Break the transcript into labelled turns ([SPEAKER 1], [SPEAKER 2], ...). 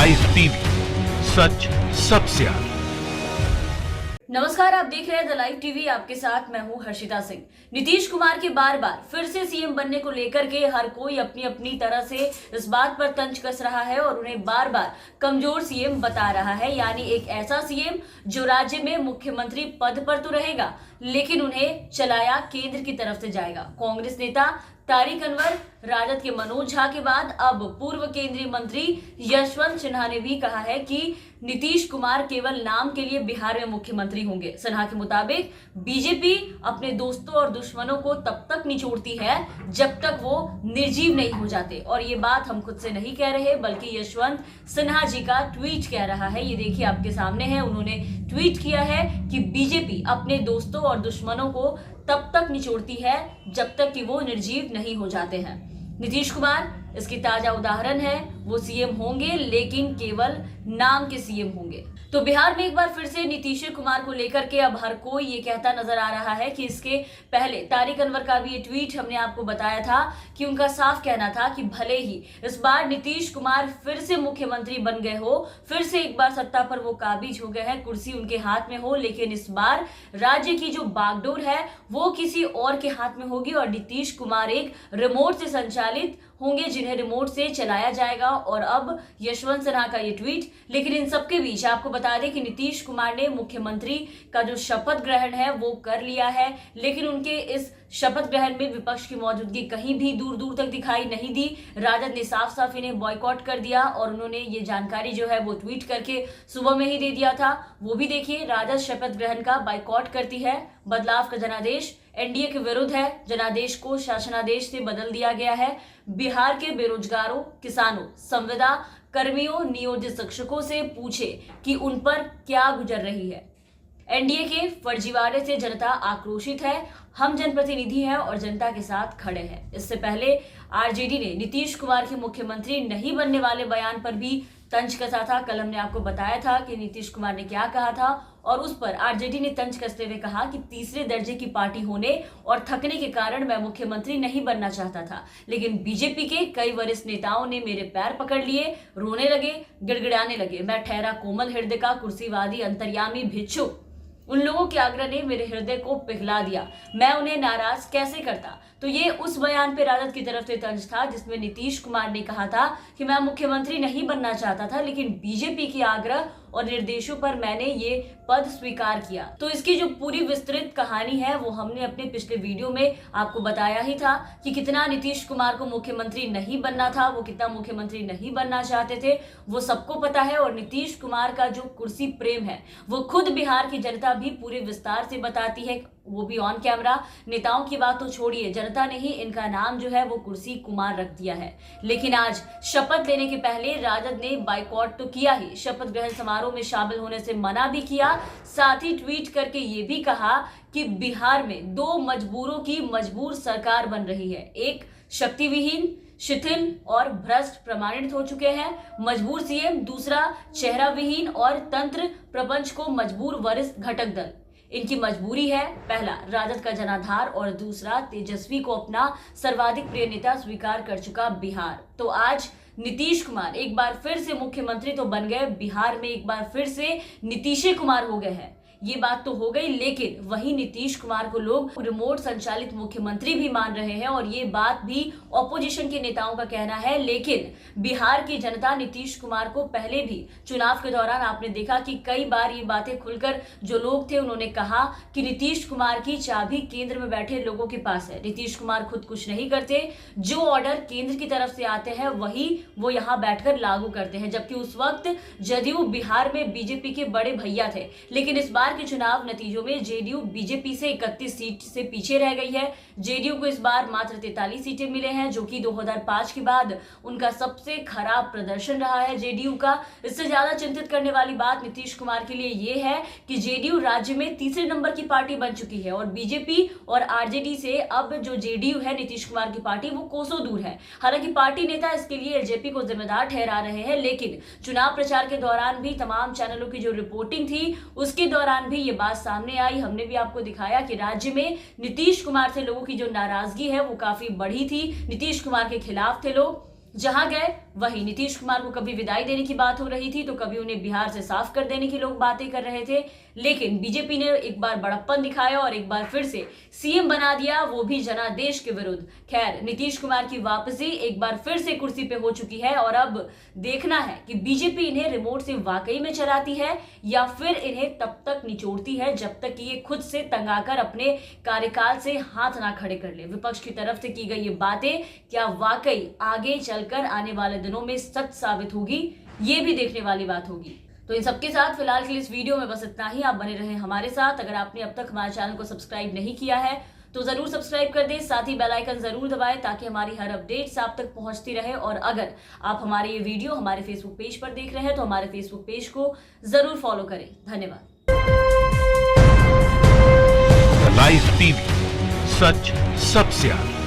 [SPEAKER 1] Live TV, सच सबसे आगे।
[SPEAKER 2] नमस्कार, आप देख रहे हैं द लाइव टीवी। आपके साथ मैं हूं हर्षिता सिंह। नीतीश कुमार के बार बार फिर से सीएम बनने को लेकर के हर कोई अपनी अपनी तरह से इस बात पर तंज कस रहा है और उन्हें बार बार कमजोर सीएम बता रहा है, यानी एक ऐसा सीएम जो राज्य में मुख्यमंत्री पद पर तो रहेगा लेकिन उन्हें चलाया केंद्र की तरफ से जाएगा। कांग्रेस नेता तारिक अनवर, राजद के मनोज झा के बाद अब पूर्व केंद्रीय मंत्री यशवंत सिन्हा ने भी कहा है कि नीतीश कुमार केवल नाम के लिए बिहार में मुख्यमंत्री होंगे। सिन्हा के मुताबिक बीजेपी अपने दोस्तों और दुश्मनों को तब तक निचोड़ती है जब तक वो निर्जीव नहीं हो जाते, और ये बात हम खुद से नहीं कह रहे बल्कि यशवंत सिन्हा जी का ट्वीट कह रहा है। ये देखिए आपके सामने है, उन्होंने ट्वीट किया है कि बीजेपी अपने दोस्तों और दुश्मनों को तब तक निचोड़ती है जब तक कि वो निर्जीव नहीं हो जाते हैं। नीतीश कुमार इसकी ताजा उदाहरण है। वो सीएम होंगे लेकिन केवल नाम के सीएम होंगे। तो बिहार में एक बार फिर से नीतीश कुमार को लेकर के अब हर कोई ये कहता नजर आ रहा है कि इसके पहले तारिक अनवर का भी ये ट्वीट हमने आपको बताया था कि उनका साफ कहना था कि भले ही इस बार नीतीश कुमार फिर से मुख्यमंत्री बन गए हो, फिर से एक बार सत्ता पर वो काबिज हो गए हैं, कुर्सी उनके हाथ में हो, लेकिन इस बार राज्य की जो बागडोर है वो किसी और के हाथ में होगी और नीतीश कुमार एक रिमोट से संचालित होंगे जिन्हें रिमोट से चलाया जाएगा। और अब यशवंत सिन्हा का ये ट्वीट। लेकिन इन सबके बीच आपको बता दें कि नीतीश कुमार ने मुख्यमंत्री का जो शपथ ग्रहण है वो कर लिया है, लेकिन उनके इस शपथ ग्रहण में विपक्ष की मौजूदगी कहीं भी दूर दूर तक दिखाई नहीं दी। राजद ने साफ साफ इन्हें बॉयकॉट कर दिया और उन्होंने ये जानकारी जो है वो ट्वीट करके सुबह में ही दे दिया था। वो भी देखिए, राजद शपथ ग्रहण का बायकॉट करती है। बदलाव का जनादेश एनडीए के विरुद्ध है। जनादेश को शासनादेश से बदल दिया गया है। बिहार के बेरोजगारों, किसानों, संविदा कर्मियों, नियोजित शिक्षकों से पूछे कि उन पर क्या गुजर रही है। एनडीए के फर्जीवाड़े से जनता आक्रोशित है। हम जनप्रतिनिधि हैं और जनता के साथ खड़े हैं। इससे पहले आरजेडी ने नीतीश कुमार के मुख्यमंत्री नहीं बनने वाले बयान पर भी तंज कसा था। कल हमने आपको बताया था कि नीतीश कुमार ने क्या कहा था और उस पर आरजेडी ने तंज कसते हुए कहा कि तीसरे दर्जे की पार्टी होने और थकने के कारण मैं मुख्यमंत्री नहीं बनना चाहता था, लेकिन बीजेपी के कई वरिष्ठ नेताओं ने मेरे पैर पकड़ लिए, रोने लगे, गिड़गिड़ाने लगे। मैं ठहरा कोमल हृदय का कुर्सीवादी अंतर्यामी भिक्षुक। उन लोगों के आग्रह ने मेरे हृदय को पिघला दिया। मैं उन्हें नाराज कैसे करता। तो ये उस बयान पे राजद की तरफ से तंज था जिसमें नीतीश कुमार ने कहा था कि मैं मुख्यमंत्री नहीं बनना चाहता था, लेकिन बीजेपी के आग्रह और निर्देशों पर मैंने ये पद स्वीकार किया। तो इसकी जो पूरी विस्तृत कहानी है वो हमने अपने पिछले वीडियो में आपको बताया ही था कि कितना नीतीश कुमार को मुख्यमंत्री नहीं बनना था, वो कितना मुख्यमंत्री नहीं बनना चाहते थे, वो सबको पता है। और नीतीश कुमार का जो कुर्सी प्रेम है वो खुद बिहार की जनता भी पूरे विस्तार से बताती है, वो भी ऑन कैमरा। नेताओं की बात तो छोड़िए, जनता ने ही इनका नाम जो है वो कुर्सी कुमार रख दिया है। लेकिन आज शपथ लेने के पहले राजद ने बाइकॉट तो किया ही, शपथ ग्रहण समारोह में शामिल होने से मना भी किया। साथ ही ट्वीट करके ये भी कहा कि बिहार में दो मजबूरों की मजबूर सरकार बन रही है। एक शक्ति विहीन, शिथिल और भ्रष्ट प्रमाणित हो चुके हैं मजबूर सीएम, दूसरा चेहरा विहीन और तंत्र प्रपंच को मजबूर वरिष्ठ घटक दल। इनकी मजबूरी है, पहला राजद का जनाधार और दूसरा तेजस्वी को अपना सर्वाधिक प्रिय नेता स्वीकार कर चुका बिहार। तो आज नीतीश कुमार एक बार फिर से मुख्यमंत्री तो बन गए, बिहार में एक बार फिर से नीतीश कुमार हो गए हैं। ये बात तो हो गई, लेकिन वही नीतीश कुमार को लोग रिमोट संचालित मुख्यमंत्री भी मान रहे हैं और ये बात भी ऑपोजिशन के नेताओं का कहना है। लेकिन बिहार की जनता नीतीश कुमार को पहले भी चुनाव के दौरान आपने देखा कि कई बार ये बातें खुलकर जो लोग थे उन्होंने कहा कि नीतीश कुमार की चाबी केंद्र में बैठे लोगों के पास है। नीतीश कुमार खुद कुछ नहीं करते, जो ऑर्डर केंद्र की तरफ से आते हैं वही वो यहाँ बैठकर लागू करते हैं। जबकि उस वक्त जदयू बिहार में बीजेपी के बड़े भैया थे, लेकिन इस बार के चुनाव नतीजों में जेडीयू बीजेपी से 31 सीट से पीछे रह गई है। जेडीयू को इस बार मात्र 43 सीटें मिले हैं, जो कि 2005 के बाद उनका सबसे खराब प्रदर्शन रहा है जेडीयू का। इससे ज्यादा चिंतित करने वाली बात नीतीश कुमार के लिए ये है कि जेडीयू राज्य में तीसरे नंबर की पार्टी बन चुकी है और बीजेपी और आरजेडी से अब जो जेडीयू है नीतीश कुमार की पार्टी वो कोसों दूर है। हालांकि पार्टी नेता इसके लिए एलजेपी को जिम्मेदार ठहरा रहे हैं, लेकिन चुनाव प्रचार के दौरान भी तमाम चैनलों की जो रिपोर्टिंग थी उसके दौरान भी ये बात सामने आई। हमने भी आपको दिखाया कि राज्य में नीतीश कुमार से लोगों की जो नाराजगी है वो काफी बढ़ी थी। नीतीश कुमार के खिलाफ थे लोग, जहां गए वहीं नीतीश कुमार को कभी विदाई देने की बात हो रही थी तो कभी उन्हें बिहार से साफ कर देने की लोग बातें कर रहे थे, लेकिन बीजेपी ने एक बार बड़प्पन दिखाया और एक बार फिर से सीएम बना दिया, वो भी जनादेश के विरुद्ध। खैर, नीतीश कुमार की वापसी एक बार फिर से कुर्सी पे हो चुकी है और अब देखना है कि बीजेपी इन्हें रिमोट से वाकई में चलाती है या फिर इन्हें तब तक निचोड़ती है जब तक कि ये खुद से तंगाकर अपने कार्यकाल से हाथ ना खड़े कर ले। विपक्ष की तरफ से की गई ये बातें क्या वाकई आगे चलकर आने वाले दिनों में सच साबित होगी, ये भी देखने वाली बात होगी। तो इन सबके साथ फिलहाल के लिए इस वीडियो में बस इतना ही। आप बने रहें हमारे साथ। अगर आपने अब तक हमारे चैनल को सब्सक्राइब नहीं किया है तो जरूर सब्सक्राइब कर दें, साथ ही बेल आइकन जरूर दबाएं ताकि हमारी हर अपडेट्स आप तक पहुंचती रहे। और अगर आप हमारे ये वीडियो हमारे फेसबुक पेज पर देख रहे हैं तो हमारे फेसबुक पेज को जरूर फॉलो करें। धन्यवाद।
[SPEAKER 1] लाइव टीवी, सच सबसे आगे।